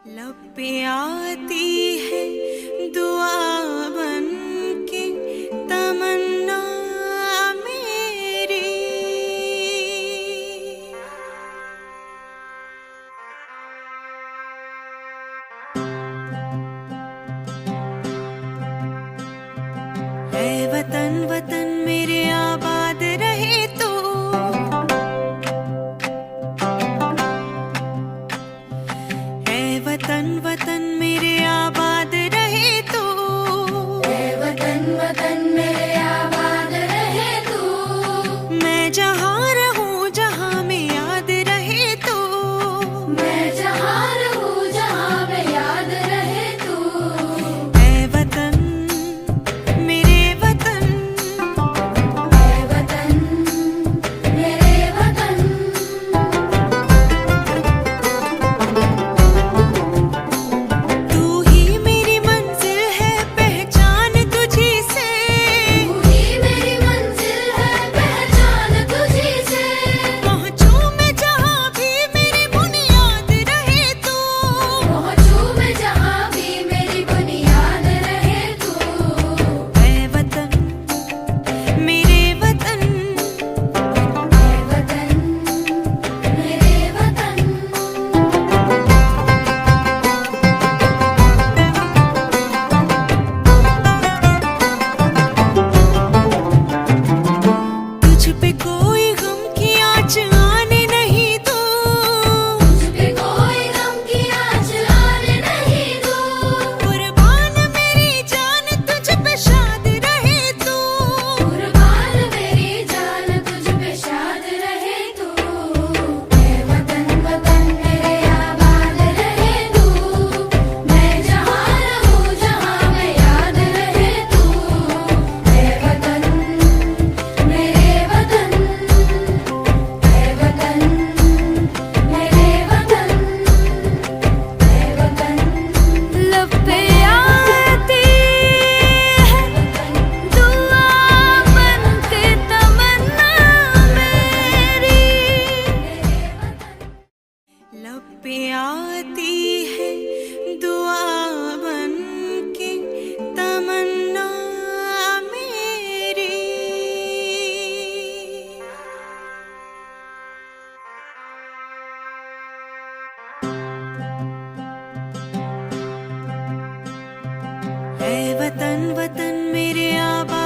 लब पे आती है दुआ बन के तमन्ना मेरी। है वतन वतन मेरे आबाद रहे तू, वतन वतन मेरे आबाद रहे तू। ऐ वतन वतन मेरे आबाद रहे तू। मैं जहाँ रहूं जहाँ में याद रहे तू। मैं जहाँ रहूं जहाँ में याद रहे तू। ऐ वतन मेरे वतन, ऐ वतन मेरे वतन। तू ही मेरी मंजिल है पहचान तुझी से। तू ही मेरी मंजिल है पहचान तुझी से। पहुँचूं मैं जहाँ भी मेरी बुनियाद रहे तू। पहुँचूं मैं जहाँ भी मेरी बुनियाद रहे तू। ऐ वतन मेरे वतन, ऐ वतन मेरे वतन। तुझ पे कोई गम की आँच आने नहीं दूं। तुझ पे कोई गम की आँच आने नहीं दूँ। कुर्बान मेरी जान तुझ पे शाद रहे तू। कुर्बान मेरी जान तुझ पे शाद रहे तू। ऐ वतन वतन मेरे आबाद रहे तू। मैं जहाँ रहूं जहाँ में याद रहे तू। ऐ वतन मेरे वतन, ऐ वतन मेरे वतन, ऐ वतन। लब पे आती है दुआ बन के तमन्ना मेरी। लब पे आती है दुआ बन के तमन्ना मेरी। है वतन वतन मेरे आबाद